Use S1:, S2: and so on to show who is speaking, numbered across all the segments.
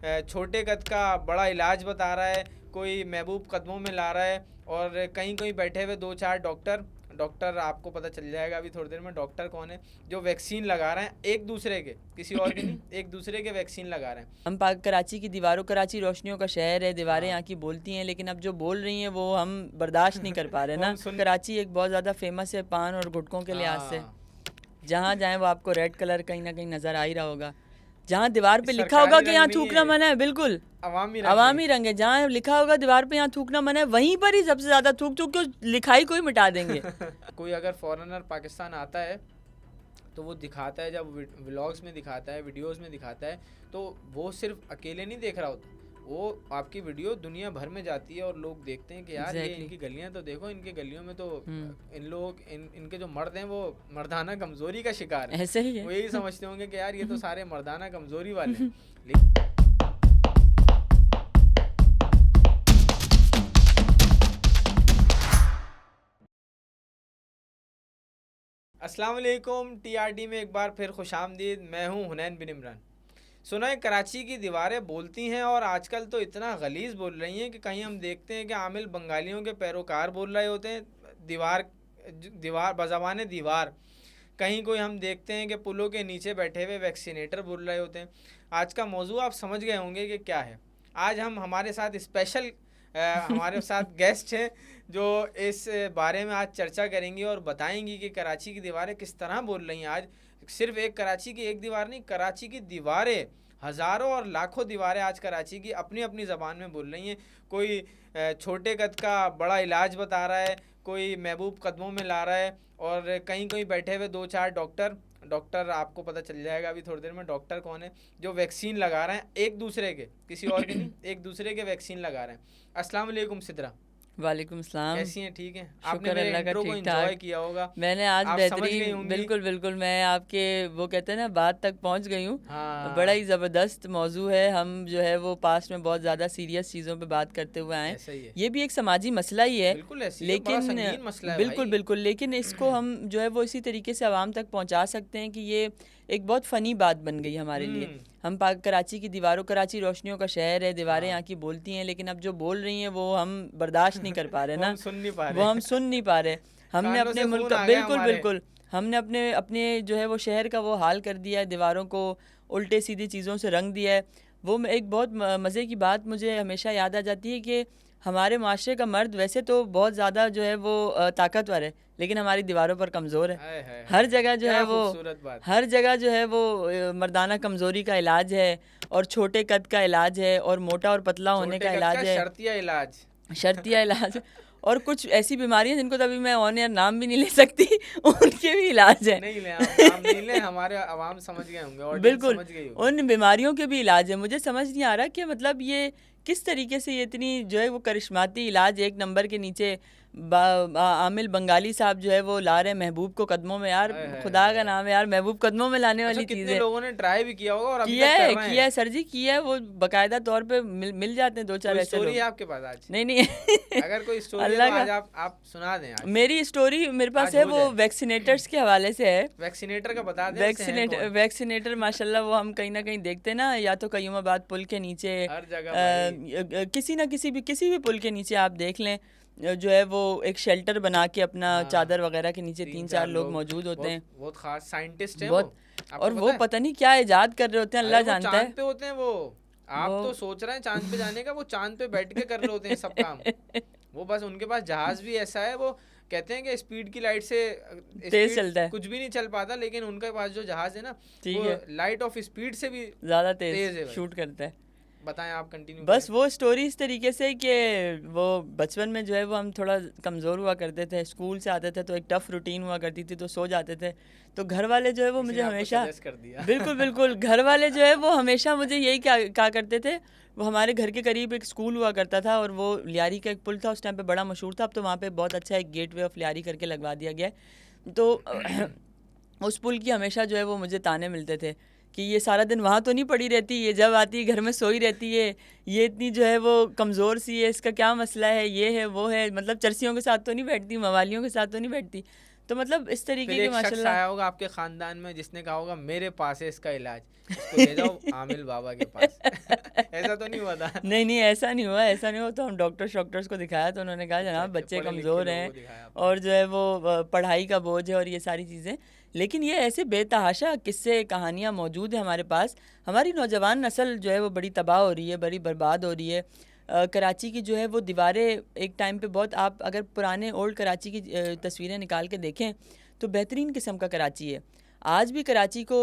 S1: छोटे कद का बड़ा इलाज बता रहा है, कोई महबूब कदमों में ला रहा है, और कहीं कहीं बैठे हुए 2-4 डॉक्टर आपको पता चल जाएगा अभी थोड़ी देर में डॉक्टर कौन है, जो वैक्सीन लगा रहे हैं एक दूसरे के, किसी और के नहीं, एक दूसरे के वैक्सीन लगा रहे हैं।
S2: हम कराची की दीवारों, कराची रोशनियों का शहर है, दीवारें
S1: हाँ।
S2: यहाँ की बोलती हैं, लेकिन अब जो बोल रही हैं वो हम बर्दाश्त नहीं कर पा रहे ना। कराची एक बहुत ज़्यादा फेमस है पान और गुटकों के लिहाज से, जहाँ जाएँ वो आपको रेड कलर कहीं ना कहीं नज़र आ ही रहा होगा। जहाँ दीवार पे लिखा होगा कि यहाँ थूकना मना है, बिल्कुल अवामी रंग है, जहाँ लिखा होगा दीवार पे यहाँ थूकना मना है, वहीं पर ही सबसे ज़्यादा थूक क्यों लिखाई कोई मिटा देंगे।
S1: कोई अगर फॉरेनर पाकिस्तान आता है तो वो दिखाता है, जब व्लॉग्स में दिखाता है, वीडियोस में दिखाता है, तो वो सिर्फ अकेले नहीं देख रहा होता, वो आपकी वीडियो दुनिया भर में जाती है और लोग देखते हैं कि यार ये इनकी गलियां तो देखो, इनकी गलियों में तो इनके जो मर्द हैं वो मर्दाना कमजोरी का शिकार है।
S2: ऐसे ही है।
S1: वो यही समझते होंगे कि यार ये तो सारे मर्दाना कमजोरी वाले हैं। अस्सलाम वालेकुम, टीआरडी में एक बार फिर खुशामदीद। मैं हूं हुनैन बिन इमरान। सुना है कराची की दीवारें बोलती हैं, और आजकल तो इतना गलीज़ बोल रही हैं कि कहीं हम देखते हैं कि आमिल बंगालियों के पैरोकार बोल रहे होते हैं दीवार बज़बान दीवार, कहीं कोई हम देखते हैं कि पुलों के नीचे बैठे हुए वैक्सीनेटर बोल रहे होते हैं। आज का मौजू आप समझ गए होंगे कि क्या है। आज हमारे साथ स्पेशल हमारे साथ गेस्ट हैं जो इस बारे में आज चर्चा करेंगी और बताएंगी कि कराची की दीवारें किस तरह बोल रही हैं। आज सिर्फ एक कराची की एक दीवार नहीं, कराची की दीवारें, हज़ारों और लाखों दीवारें आज कराची की अपनी अपनी ज़बान में बोल रही हैं। कोई छोटे कद का बड़ा इलाज बता रहा है, कोई महबूब कदमों में ला रहा है, और कहीं कहीं बैठे हुए 2-4 डॉक्टर आपको पता चल जाएगा अभी थोड़ी देर में डॉक्टर कौन है, जो वैक्सीन लगा रहे हैं एक दूसरे के, किसी और के नहीं, एक दूसरे के वैक्सीन लगा रहे हैं। अस्सलाम वालेकुम सिद्रा।
S2: वालेकुम सलाम।
S1: कैसी हैं? ठीक हैं? आपने मेरे इंट्रो को एंजॉय किया होगा।
S2: मैंने आज बेहतरीन, बिल्कुल मैं आपके वो कहते हैं ना बात तक पहुंच गई हूँ।
S1: हाँ।
S2: बड़ा ही ज़बरदस्त मौजू है। हम जो है वो पास्ट में बहुत ज़्यादा सीरियस चीज़ों पे बात करते हुए आए। ये भी एक समाजी मसला ही है, लेकिन बिल्कुल लेकिन इसको हम जो है वो इसी तरीके से आवाम तक पहुँचा सकते हैं कि ये एक बहुत फ़नी बात बन गई हमारे लिए। हम कराची की दीवारों, कराची रोशनियों का शहर है, दीवारें यहाँ की बोलती हैं, लेकिन अब जो बोल रही हैं वो हम बर्दाश्त नहीं कर पा रहे ना। वो हम सुन नहीं पा रहे। हमने अपने मुल्क का बिल्कुल हमने अपने जो है वो शहर का वो हाल कर दिया है, दीवारों को उल्टे सीधी चीज़ों से रंग दिया है। वो एक बहुत मज़े की बात मुझे हमेशा याद आ जाती है कि हमारे माशरे का मर्द वैसे तो बहुत ज़्यादा जो है वो ताकतवर है, लेकिन हमारी दीवारों पर कमज़ोर है। हर जगह जो है वो हर जगह जो है वो मर्दाना कमज़ोरी का इलाज है, और छोटे कद का इलाज है, और मोटा और पतला होने का इलाज है, शर्तिया इलाज और कुछ ऐसी बीमारियां जिनको तो अभी मैं ऑन एयर नाम भी नहीं ले सकती, उनके भी इलाज है।
S1: नहीं ले, हमारे आवाम समझ गए होंगे,
S2: बिल्कुल उन बीमारियों के भी इलाज है। मुझे समझ नहीं आ रहा कि मतलब ये किस तरीके से ये इतनी जो है वो करिश्माती इलाज एक नंबर के नीचे आमिल बंगाली साहब जो है वो ला रहे हैं महबूब को कदमों में। यार खुदा का नाम है यार, महबूब कदमों में लाने वाली चीज़ है।
S1: लोगों ने ट्राई भी किया होगा और
S2: किया है सर जी, किया है। वो बाकायदा तौर पे मिल जाते हैं 2-4 ऐसे लोग।
S1: आपके पास आज?
S2: नहीं
S1: अगर कोई स्टोरी अल्लाह का आप सुना दें आज।
S2: मेरी स्टोरी मेरे पास है, वो वैक्सीनेटर्स के हवाले से है।
S1: वैक्सीनेटर का बता दें।
S2: वैक्सीनेटर माशाल्लाह वो हम कहीं ना कहीं देखते हैं ना, या तो कयूमाबाद पुल के नीचे,
S1: हर जगह
S2: किसी भी पुल के नीचे आप देख लें, जो है वो एक शेल्टर बना के अपना चादर वगैरह के नीचे 3-4 लोग मौजूद होते हैं।
S1: बहुत खास साइंटिस्ट हैं
S2: और वो पता नहीं क्या इजाद कर रहे होते हैं, अल्लाह जानता है।
S1: चांद पे होते हैं वो। आप तो सोच रहे हैं चांद पे जाने का, वो चांद पे बैठ के कर रहे होते हैं सब काम। वो बस उनके पास जहाज भी ऐसा है, वो कहते हैं कि स्पीड की लाइट से
S2: तेज चलता है,
S1: कुछ भी नहीं चल पाता, लेकिन उनके पास जो जहाज है ना वो लाइट ऑफ स्पीड से भी
S2: ज्यादा तेज शूट करता है।
S1: बताएं आप, कंटिन्यू।
S2: बस वो स्टोरी इस तरीके से कि वो बचपन में जो है वो हम थोड़ा कमज़ोर हुआ करते थे, स्कूल से आते थे तो एक टफ़ रूटीन हुआ करती थी, तो सो जाते थे। तो घर वाले जो है वो मुझे हमेशा बिल्कुल घर वाले जो है वो हमेशा मुझे यही क्या करते थे। वो हमारे घर के करीब एक स्कूल हुआ करता था, और वो लियारी का एक पुल था, उस टाइम पे बड़ा मशहूर था। अब तो वहाँ पे बहुत अच्छा एक गेट वे ऑफ लियारी करके लगवा दिया गया है। तो उस पुल की हमेशा जो है वो मुझे ताने मिलते थे कि ये सारा दिन वहाँ तो नहीं पड़ी रहती, ये जब आती है घर में सोई रहती है, ये इतनी जो है वो कमज़ोर सी है, इसका क्या मसला है, ये है वो है, मतलब चर्सियों के साथ तो नहीं बैठती, मवालियों के साथ तो नहीं बैठती। तो मतलब इस तरीके के
S1: माशाल्लाह आया होगा आपके खानदान में जिसने कहा होगा मेरे पास है इसका इलाज, इसको ले जाओ आमिल बाबा के पास। था।
S2: नहीं ऐसा नहीं हुआ, ऐसा नहीं हुआ। तो हम डॉक्टर्स को दिखाया तो उन्होंने कहा जनाब बच्चे कमज़ोर हैं और जो है वो पढ़ाई का बोझ है और ये सारी चीज़ें। लेकिन ये ऐसे बेतहाशा किस्से कहानियाँ मौजूद हैं हमारे पास। हमारी नौजवान नस्ल जो है वो बड़ी तबाह हो रही है, बड़ी बर्बाद हो रही है। कराची की जो है वो दीवारें एक टाइम पे बहुत, आप अगर पुराने ओल्ड कराची की तस्वीरें निकाल के देखें तो बेहतरीन किस्म का कराची है। आज भी कराची को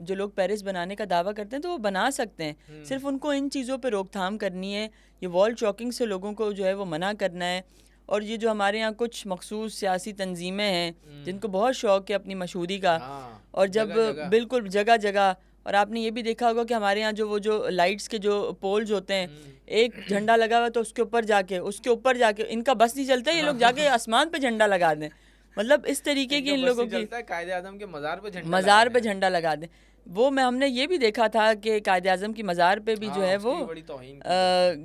S2: जो लोग पेरिस बनाने का दावा करते हैं तो वो बना सकते हैं, सिर्फ उनको इन चीज़ों पे रोकथाम करनी है। ये वॉल चॉकिंग से लोगों को जो है वो मना करना है। और ये जो हमारे यहाँ कुछ मखसूस सियासी तंजीमें हैं जिनको बहुत शौक़ है अपनी मशहूरी का, और जब बिल्कुल जगह जगह, और आपने ये भी देखा होगा कि हमारे यहाँ जो लाइट्स के जो पोल्स होते हैं, एक झंडा लगा हुआ तो उसके ऊपर जाके इनका बस नहीं चलता, ये लोग जाके आसमान पे झंडा लगा दें। मतलब इस तरीके की इन लोगों की,
S1: कायदे आज़म के
S2: मज़ार पे झंडा लगा दें। वो हमने ये भी देखा था कि कायदे आज़म की मज़ार पे भी जो है वो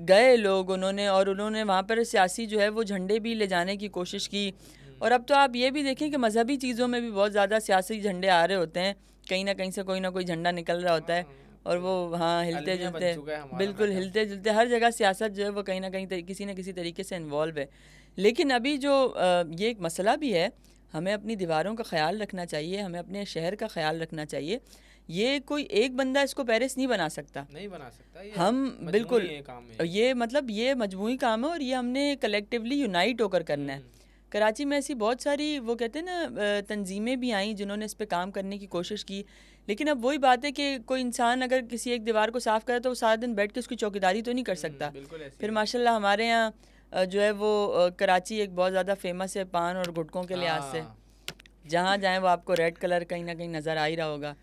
S2: गए लोग उन्होंने वहाँ पर सियासी जो है वो झंडे भी ले जाने की कोशिश की। और अब तो आप ये भी देखें कि मजहबी चीज़ों में भी बहुत ज़्यादा सियासी झंडे आ रहे होते हैं, कहीं ना कहीं से कोई ना कोई झंडा निकल रहा होता है और वो हिलते जुलते, बिल्कुल हिलते जुलते, हर जगह सियासत जो है वो कहीं ना कहीं किसी न किसी तरीके से इन्वॉल्व है। लेकिन अभी जो ये एक मसला भी है, हमें अपनी दीवारों का ख्याल रखना चाहिए, हमें अपने शहर का ख्याल रखना चाहिए। ये कोई एक बंदा इसको पेरिस नहीं बना सकता,
S1: ये
S2: हम बिल्कुल ये मतलब ये मजमूई काम है और ये हमने कलेक्टिवली यूनाइट होकर करना है। कराची में ऐसी बहुत सारी वो कहते हैं ना तंजीमें भी आई जिन्होंने इस पे काम करने की कोशिश की। लेकिन अब वही बात है कि कोई इंसान अगर किसी एक दीवार को साफ़ करे तो वो सारा दिन बैठ के उसकी चौकीदारी तो नहीं कर सकता। फिर माशाल्लाह हमारे यहाँ जो है वो कराची एक बहुत ज़्यादा फेमस है पान और गुटकों के लिहाज से। जहाँ जाएँ वो आपको रेड कलर कहीं ना कहीं नज़र आ ही रहा होगा।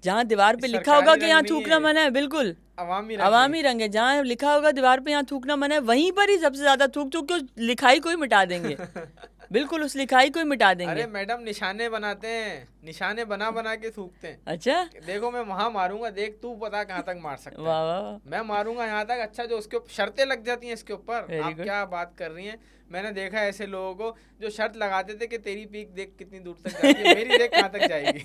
S2: जहाँ दीवार पे लिखा होगा कि यहाँ थूकना मना है, बिल्कुल अवामी रंग है, जहाँ लिखा होगा दीवार पे यहाँ थूकना मना है, वहीं पर ही सबसे ज़्यादा थूक के लिखाई को ही मिटा देंगे। बिल्कुल उस लिखाई को ही मिटा देंगे।
S1: अरे मैडम निशाने बनाते हैं, निशाने बना के थूकते हैं।
S2: अच्छा,
S1: देखो मैं वहां मारूंगा, देख तू पता कहाँ तक मार सकता है।
S2: वाह,
S1: मैं मारूंगा यहाँ तक। अच्छा जो उसके शर्तें लग जाती हैं इसके ऊपर, आप क्या बात कर रही हैं। मैंने देखा ऐसे लोगों को जो शर्त लगाते थे कि तेरी पीक देख कितनी दूर तक जाती है, मेरी देख कहाँ तक जाएगी।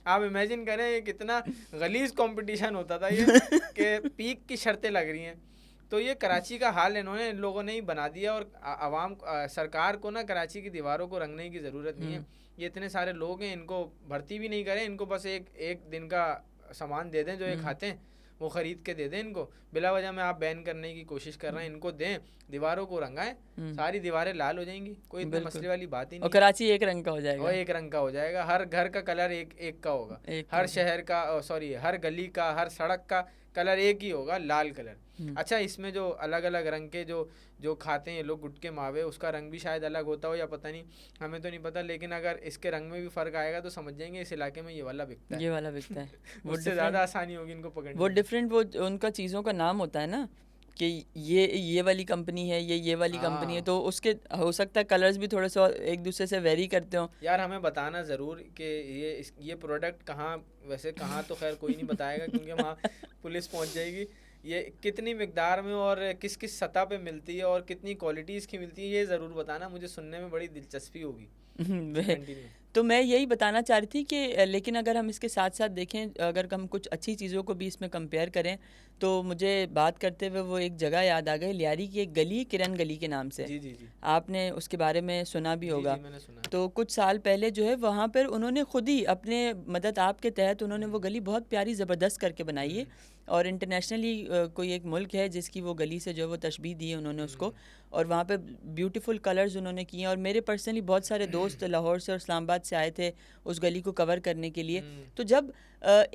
S1: आप इमेजिन करें ये कितना गलीज कंपटीशन होता था ये कि पीक की शर्तें लग रही हैं। तो ये कराची का हाल इन्होंने इन लोगों ने ही बना दिया। और आवाम सरकार को ना कराची की दीवारों को रंगने की ज़रूरत नहीं है। ये इतने सारे लोग हैं, इनको भर्ती भी नहीं करें, इनको बस एक दिन का सामान दे दें जो ये खाते हैं वो ख़रीद के दे दें इनको। बिला वजह में आप बैन करने की कोशिश कर रहे हैं, इनको दें, दीवारों को रंगाएं, सारी दीवारें लाल हो जाएंगी, कोई इतने मसले वाली बात ही नहीं।
S2: और कराची एक रंग का हो जाएगा,
S1: और एक रंग का हो जाएगा, हर घर का कलर एक का होगा, हर शहर का हर गली का, हर सड़क का कलर एक ही होगा, लाल कलर। अच्छा इसमें जो अलग अलग रंग के जो खाते हैं लोग गुटके मावे, उसका रंग भी शायद अलग होता हो या पता नहीं, हमें तो नहीं पता। लेकिन अगर इसके रंग में भी फ़र्क आएगा तो समझ जाएंगे इस इलाके में ये वाला बिकता है, उससे ज़्यादा आसानी होगी इनको पकड़ने।
S2: वो डिफरेंट वो उनका चीज़ों का नाम होता है ना कि ये वाली कंपनी है, ये वाली कंपनी है, तो उसके हो सकता है कलर्स भी थोड़े से एक दूसरे से वेरी करते हो।
S1: यार हमें बताना ज़रूर कि ये प्रोडक्ट कहाँ, वैसे कहाँ तो खैर कोई नहीं बताएगा क्योंकि वहाँ पुलिस पहुँच जाएगी। ये कितनी मिकदार में और किस किस सतह पे मिलती है और कितनी क्वालिटीज़ की मिलती है, ये ज़रूर बताना, मुझे सुनने में बड़ी दिलचस्पी होगी।
S2: तो मैं यही बताना चाह रही थी कि लेकिन अगर हम इसके साथ साथ देखें, अगर हम कुछ अच्छी चीज़ों को भी इसमें कंपेयर करें तो मुझे बात करते हुए वो एक जगह याद आ गई, लियारी की एक गली, किरण गली के नाम से।
S1: जी।
S2: आपने उसके बारे में सुना भी होगा।
S1: मैंने सुना।
S2: तो कुछ साल पहले जो है वहाँ पर उन्होंने खुद ही अपने मदद आप के तहत उन्होंने वो गली बहुत प्यारी ज़बरदस्त करके बनाई है। और इंटरनेशनली कोई एक मुल्क है जिसकी वो गली से जो वो तशबीह दी है उन्होंने उसको, और वहाँ पे ब्यूटीफुल कलर्स उन्होंने किए। और मेरे पर्सनली बहुत सारे दोस्त लाहौर से और इस्लामाबाद से आए थे उस गली को कवर करने के लिए। तो जब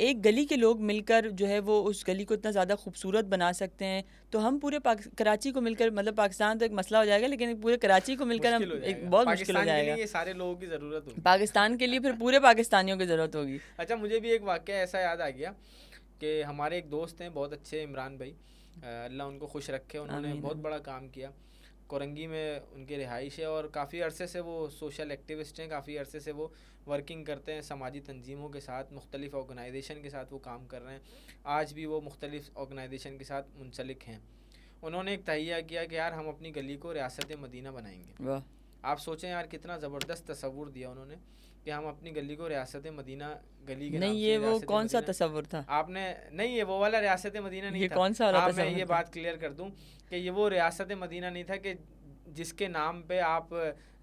S2: एक गली के लोग मिलकर जो है वो उस गली को इतना ज़्यादा खूबसूरत बना सकते हैं, तो हम पूरे कराची को मिलकर, मतलब पाकिस्तान तो एक मसला हो जाएगा लेकिन पूरे कराची को मिलकर हम एक बहुत मुश्किल हो जाएगा।
S1: ये सारे लोगों की ज़रूरत होगी
S2: पाकिस्तान के लिए, फिर पूरे पाकिस्तानियों की ज़रूरत होगी।
S1: अच्छा मुझे भी एक वाक़या ऐसा याद आ गया कि हमारे एक दोस्त हैं बहुत अच्छे, इमरान भाई, अल्लाह उनको खुश रखे, उन्होंने बहुत बड़ा काम किया। कोरंगी में उनकी रिहाइश है और काफ़ी अरसे से वो सोशल एक्टिविस्ट हैं, काफ़ी अरसे से वो वर्किंग करते हैं समाजी तंजीमों के साथ, मुख्तलिफ़ ऑर्गेनाइजेशन के साथ वो काम कर रहे हैं। आज भी वो मुख्तलिफ़ ऑर्गेनाइजेशन के साथ मुंसलिक हैं। उन्होंने एक तहिया किया कि यार हम अपनी गली को रियासत मदीना बनाएंगे।
S2: वाह,
S1: आप सोचें यार कितना ज़बरदस्त तसव्वुर दिया उन्होंने कि हम अपनी गली को रियासत मदीना गली के
S2: नहीं, ये वो कौन सा तस्वुर था
S1: आपने? नहीं, ये वो वाला रियासत मदीना नहीं
S2: ये
S1: था।
S2: कौन सा वाला
S1: मैं ये बात क्लियर कर दूं कि ये वो रियासत मदीना नहीं था कि जिसके नाम पे आप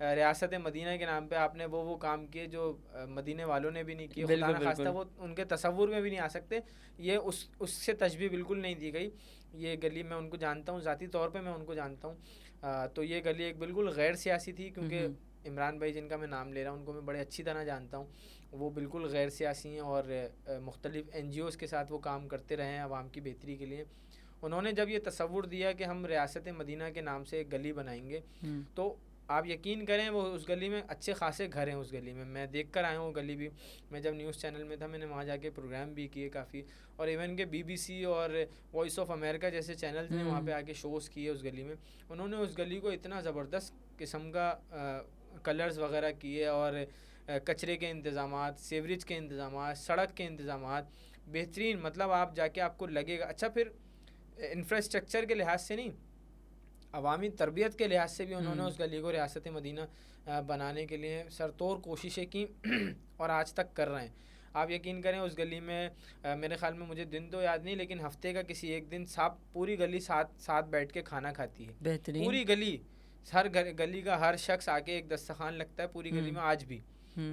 S1: रियासत मदीना के नाम पे आपने वो काम किए जो मदीने वालों ने भी नहीं किए, खुदा न खास्ता वो उनके तसव्वुर में भी नहीं आ सकते। ये उससे तशबीह बिल्कुल नहीं दी गई। ये गली मैं उनको जानता हूँ, ज़ाती तौर पे मैं उनको जानता हूँ। तो ये गली एक बिल्कुल गैर सियासी थी, क्योंकि इमरान भाई जिनका मैं नाम ले रहा हूँ उनको मैं बड़े अच्छी तरह जानता हूँ। वो बिल्कुल गैर सियासी हैं और मुख्तलिफ NGOs के साथ वो काम करते रहे हैं आवाम की बेहतरी के लिए। उन्होंने जब ये तसव्वुर दिया कि हम रियासत मदीना के नाम से एक गली बनाएंगे, तो आप यकीन करें वो उस गली में अच्छे खासे घर हैं। उस गली में मैं देख कर आया हूँ गली भी। मैं जब न्यूज़ चैनल में था मैंने वहाँ जाके प्रोग्राम भी किए काफ़ी, और इवन के BBC और वॉइस ऑफ अमेरिका जैसे चैनल्स ने वहाँ पे आके शोज़ किए उस गली में। उन्होंने उस गली को इतना ज़बरदस्त किस्म का कलर्स वगैरह किए, और कचरे के इंतज़ामात, सीवरेज के इंतज़ामात, सड़क के इंतज़ामात बेहतरीन। मतलब आप जाके आपको लगेगा अच्छा। फिर इंफ्रास्ट्रक्चर के लिहाज से नहीं, अवामी तरबियत के लिहाज से भी उन्होंने उस गली को रियासत मदीना बनाने के लिए सरतोड़ कोशिशें की और आज तक कर रहे हैं। आप यकीन करें उस गली में मेरे ख्याल में, मुझे दिन तो याद नहीं, लेकिन हफ्ते का किसी एक दिन पूरी गली साथ बैठ के खाना खाती है।
S2: बेहतरीन।
S1: पूरी गली, हर गली का हर शख्स आके एक दस्तरखान लगता है पूरी गली में आज भी,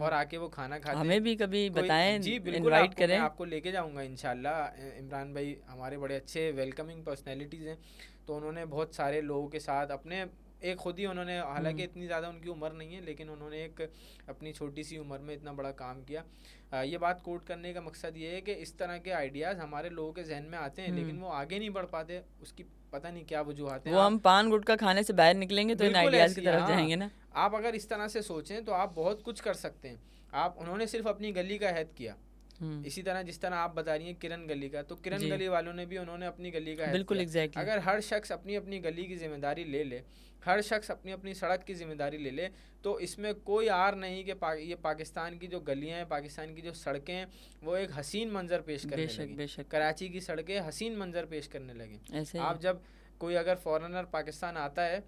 S1: और आके वो खाना खाते हैं।
S2: हमें भी कभी बताएं,
S1: जी बिल्कुल, इनवाइट करें, आपको लेके जाऊंगा इंशाल्लाह। इमरान भाई हमारे बड़े अच्छे वेलकमिंग पर्सनैलिटीज़ हैं, तो उन्होंने बहुत सारे लोगों के साथ अपने एक खुद ही उन्होंने, हालांकि इतनी ज़्यादा उनकी उम्र नहीं है, लेकिन उन्होंने एक अपनी छोटी सी उम्र में इतना बड़ा काम किया। ये बात कोट करने का मकसद ये है कि इस तरह के आइडियाज़ हमारे लोगों के जहन में आते हैं, लेकिन वो आगे नहीं बढ़ पाते। उसकी पता नहीं क्या वजूहात हैं।
S2: वो हम पान गुटखा खाने से बाहर निकलेंगे तो इन आइडियाज़ की तरफ जाएंगे ना।
S1: आप अगर इस तरह से सोचें तो आप बहुत कुछ कर सकते हैं। उन्होंने सिर्फ अपनी गली का हैद किया, इसी तरह जिस तरह आप बता रही हैं किरण गली का, तो किरण गली वालों ने भी उन्होंने अपनी गली का
S2: बिल्कुल एग्जैक्टली।
S1: अगर हर शख्स अपनी अपनी गली की जिम्मेदारी ले ले, हर शख्स अपनी अपनी सड़क की जिम्मेदारी ले ले, तो इसमें कोई आर नहीं कि ये पाकिस्तान की जो गलियां हैं, पाकिस्तान की जो सड़कें हैं, वो एक हसीन मंजर पेश करने लगी। कराची की सड़कें हसीन मंजर पेश करने लगी। आप जब कोई अगर फॉरेनर पाकिस्तान आता है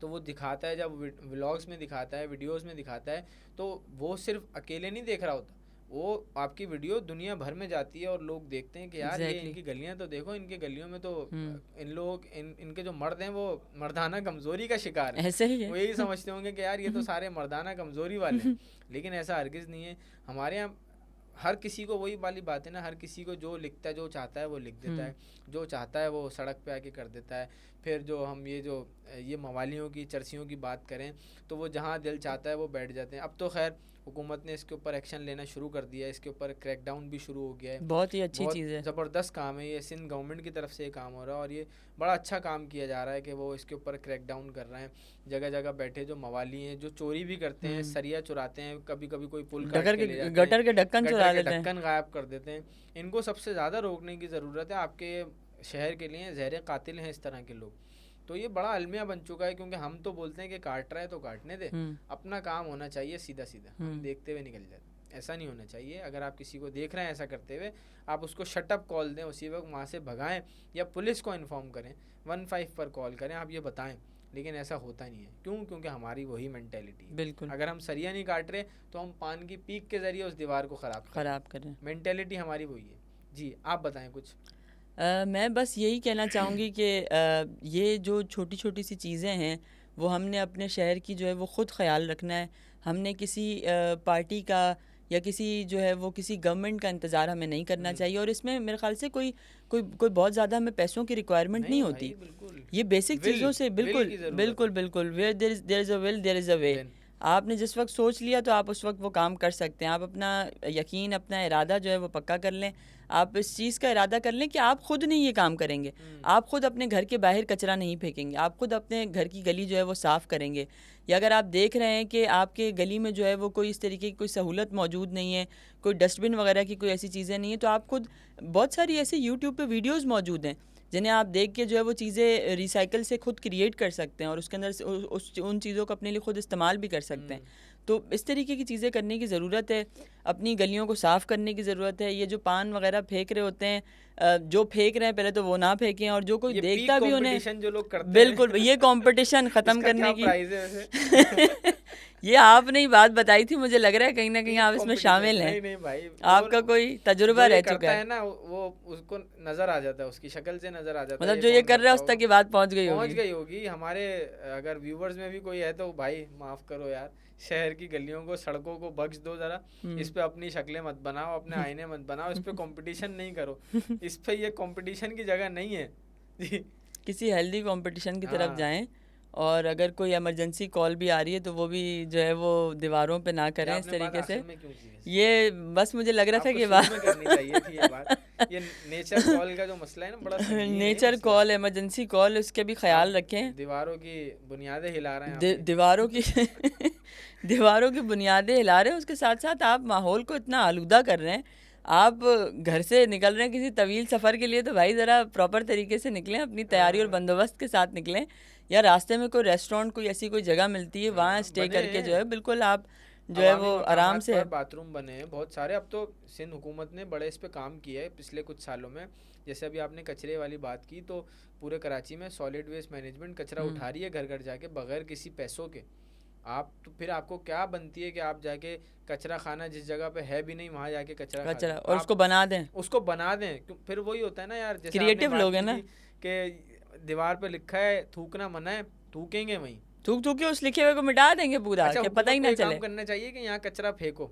S1: तो वो दिखाता है, जब व्लॉग्स में दिखाता है, वीडियोस में दिखाता है, तो वो सिर्फ अकेले नहीं देख रहा होता, वो आपकी वीडियो दुनिया भर में जाती है और लोग देखते हैं कि यार ये इनकी गलियां तो देखो, इनकी गलियों में तो इनके जो मर्द हैं वो मर्दाना कमज़ोरी का शिकार है।
S2: ऐसे ही है।
S1: वो यही समझते होंगे कि यार ये तो सारे मर्दाना कमज़ोरी वाले हैं, लेकिन ऐसा हरगिज़ नहीं है। हमारे यहाँ हर किसी को, वही वाली बात है ना, हर किसी को जो लिखता है, जो चाहता है वो लिख देता है, जो चाहता है वो सड़क पे आके कर देता है। फिर जो हम ये मवालियों की, चर्सियों की बात करें तो वो जहाँ दिल चाहता है वो बैठ जाते हैं। अब तो खैर हुकूमत ने इसके ऊपर एक्शन लेना शुरू कर दिया है, इसके ऊपर क्रैकडाउन भी शुरू हो गया है।
S2: बहुत ही अच्छी चीज़ है,
S1: ज़बरदस्त काम है ये। सिंध गवर्नमेंट की तरफ से ये काम हो रहा है और ये बड़ा अच्छा काम किया जा रहा है कि वो इसके ऊपर क्रैकडाउन कर रहे हैं। जगह जगह बैठे जो मवाली हैं, जो चोरी भी करते हैं, सरिया चुराते हैं, कभी कभी कोई पुल
S2: गटर के ढक्कन चुरा लेते हैं,
S1: ढक्कन गायब कर देते हैं। इनको सबसे ज़्यादा रोकने की ज़रूरत है। आपके शहर के लिए ज़हर कातिल हैं इस तरह के लोग। तो ये बड़ा अलमिया बन चुका है, क्योंकि हम तो बोलते हैं कि काट रहा है तो काटने दे, अपना काम होना चाहिए सीधा सीधा, हम देखते हुए निकल जाते। ऐसा नहीं होना चाहिए। अगर आप किसी को देख रहे हैं ऐसा करते हुए, आप उसको शटअप कॉल दें, उसी वक्त वहाँ से भगाएं, या पुलिस को इन्फॉर्म करें, 15 पर कॉल करें, आप ये बताएं। लेकिन ऐसा होता नहीं है। क्यों? क्योंकि हमारी वही मेंटेलिटी।
S2: बिल्कुल,
S1: अगर हम सरिया नहीं काट रहे तो हम पान की पीक के जरिए उस दीवार को ख़राब कर रहे हैं। मेंटेलिटी हमारी वही है। जी आप बताएं कुछ।
S2: मैं बस यही कहना चाहूँगी कि ये जो छोटी छोटी सी चीज़ें हैं वो हमने अपने शहर की जो है वो ख़ुद ख्याल रखना है। हमने किसी पार्टी का या किसी जो है वो किसी गवर्नमेंट का इंतज़ार हमें नहीं करना चाहिए, और इसमें मेरे ख्याल से कोई बहुत ज़्यादा हमें पैसों की रिक्वायरमेंट नहीं होती। ये बेसिक चीज़ों से बिल्कुल where there is a will there is a way. आपने जिस वक्त सोच लिया तो आप उस वक्त वो काम कर सकते हैं। आप अपना यकीन, अपना इरादा जो है वो पक्का कर लें। आप इस चीज़ का इरादा कर लें कि आप खुद नहीं ये काम करेंगे, आप खुद अपने घर के बाहर कचरा नहीं फेंकेंगे, आप खुद अपने घर की गली जो है वो साफ़ करेंगे। या अगर आप देख रहे हैं कि आपके गली में जो है वो कोई इस तरीके की कोई सहूलत मौजूद नहीं है, कोई डस्टबिन वगैरह की कोई ऐसी चीज़ें नहीं है, तो आप खुद, बहुत सारी ऐसे यूट्यूब पे वीडियोज़ मौजूद हैं जिन्हें आप देख के जो है वो चीज़ें रिसाइकिल से खुद क्रिएट कर सकते हैं और उसके अंदर उन चीज़ों को अपने लिए खुद इस्तेमाल भी कर सकते हैं। तो इस तरीके की चीज़ें करने की ज़रूरत है। अपनी गलियों को साफ़ करने की ज़रूरत है। ये जो पान वगैरह फेंक रहे होते हैं, जो फेंक रहे हैं पहले तो वो ना फेंकें, और जो कोई देखता भी उन्हें,
S1: जो लोग करते
S2: बिल्कुल ये कंपटीशन ख़त्म करने की
S1: प्राइस है वैसे?
S2: ये आपने ही बात बताई थी, मुझे लग रहा है कहीं ना कहीं आप इसमें शामिल हैं।
S1: नहीं भाई,
S2: आपका कोई तजुर्बा रह चुका
S1: है ना, वो उसको नजर आ जाता है, उसकी शक्ल से नजर आ जाता है,
S2: मतलब जो ये कर रहा है उस तक की बात पहुंच गई
S1: होगी। हमारे अगर व्यूवर्स में भी कोई है तो भाई माफ करो यार, शहर की गलियों को, सड़कों को बख्श दो जरा। इस पे अपनी शक्लें मत बनाओ, अपने आईने मत बनाओ, इस पे कंपटीशन नहीं करो, इस पे ये कंपटीशन की जगह नहीं है जी।
S2: किसी हेल्दी कंपटीशन की तरफ जाएं, और अगर कोई इमरजेंसी कॉल भी आ रही है तो वो भी जो है वो दीवारों पे ना करें इस तरीके से। ये बस मुझे लग रहा था कि बात
S1: करनी चाहिए थी ये बात। ये नेचर कॉल का जो मसला है ना, बड़ा
S2: नेचर कॉल, इमरजेंसी कॉल, उसके भी ख्याल रखें।
S1: दीवारों की बुनियादें हिला रहे हैं,
S2: दीवारों की दीवारों की बुनियादें हिला रहे हैं, उसके साथ साथ आप माहौल को इतना आलूदा कर रहे हैं। आप घर से निकल रहे हैं किसी तवील सफ़र के लिए तो भाई ज़रा प्रॉपर तरीके से निकलें, अपनी तैयारी और बंदोबस्त के साथ निकलें, या रास्ते में कोई रेस्टोरेंट, कोई ऐसी कोई जगह मिलती है वहाँ स्टे करके जो है बिल्कुल आप जो है वो आराम से।
S1: बाथरूम बने हैं बहुत सारे, अब तो सिंध हुकूमत ने बड़े इस पे काम किया है पिछले कुछ सालों में। जैसे अभी आपने कचरे वाली बात की, तो पूरे कराची में सॉलिड वेस्ट मैनेजमेंट कचरा उठा रही है घर घर जाके, बगैर किसी पैसों के। आप तो फिर आपको क्या बनती है कि आप जाके कचरा खाना जिस जगह पे है भी नहीं वहाँ जाके कचरा
S2: और उसको बना दें,
S1: फिर वही होता है ना यार, जैसे
S2: क्रिएटिव लोग हैं ना
S1: कि दीवार पे लिखा है थूकना मना है, थूकेंगे वहीं,
S2: थूक के उस लिखे हुए को मिटा देंगे पूरा।
S1: अच्छा,
S2: कि पता ही ना चले।
S1: काम करना चाहिए कि यहाँ कचरा फेंको,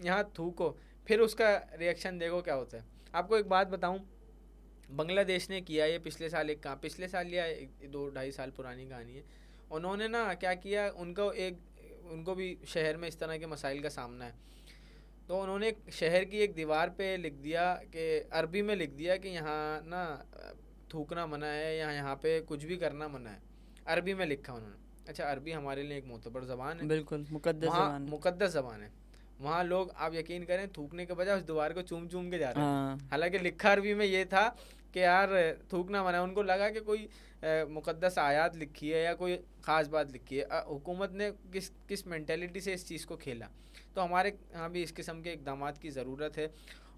S1: यहाँ थूको, फिर उसका रिएक्शन देखो क्या होता है। आपको एक बात बताऊं, बांग्लादेश ने किया ये पिछले साल या 2-2.5 साल पुरानी कहानी है। उन्होंने ना क्या किया, उनको भी शहर में इस तरह के मसाइल का सामना है, तो उन्होंने शहर की एक दीवार पे लिख दिया कि अरबी में लिख दिया कि यहाँ ना थूकना मना है, यहाँ पे कुछ भी करना मना है, अरबी में लिखा उन्होंने। अच्छा, अरबी हमारे लिए एक मोतबर ज़बान है,
S2: बिल्कुल मुकद्दस
S1: ज़बान है। वहाँ लोग, आप यकीन करें, थूकने के बजाय उस दीवार को चूम के जा रहे हैं। हालांकि लिखा अरबी में ये था कि यार थूकना मना है। उनको लगा कि कोई मुकद्दस आयत लिखी है या कोई ख़ास बात लिखी है। हुकूमत ने किस मेंटेलिटी से इस चीज़ को खेला। तो हमारे यहाँ भी इस किस्म के इक़दाम की ज़रूरत है,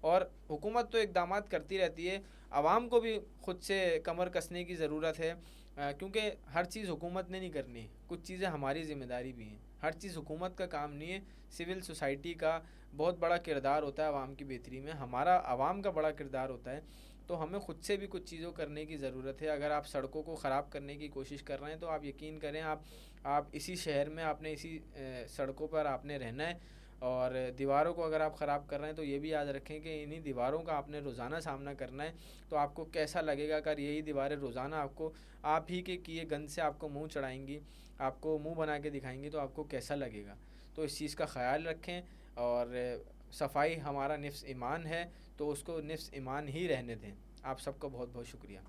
S1: और हुकूमत तो इक़दाम करती रहती है, आवाम को भी ख़ुद से कमर कसने की ज़रूरत है, क्योंकि हर चीज़ हुकूमत ने नहीं करनी, कुछ चीज़ें हमारी ज़िम्मेदारी भी हैं। हर चीज़ हुकूमत का काम नहीं है, सिविल सोसाइटी का बहुत बड़ा किरदार होता है आवाम की बेहतरी में, हमारा आवाम का बड़ा किरदार होता है। तो हमें ख़ुद से भी कुछ चीज़ों करने की ज़रूरत है। अगर आप सड़कों को ख़राब करने की कोशिश कर रहे हैं तो आप यकीन करें, आप इसी शहर में, आपने इसी सड़कों पर आपने रहना है, और दीवारों को अगर आप ख़राब कर रहे हैं तो ये भी याद रखें कि इन्हीं दीवारों का आपने रोज़ाना सामना करना है। तो आपको कैसा लगेगा अगर यही दीवारें रोज़ाना आपको आप ही के किए गंद से आपको मुंह चढ़ाएंगी, आपको मुंह बना के दिखाएंगी, तो आपको कैसा लगेगा। तो इस चीज़ का ख्याल रखें, और सफाई हमारा निफ्स ईमान है, तो उसको निफ्स ईमान ही रहने दें। आप सबका बहुत बहुत शुक्रिया।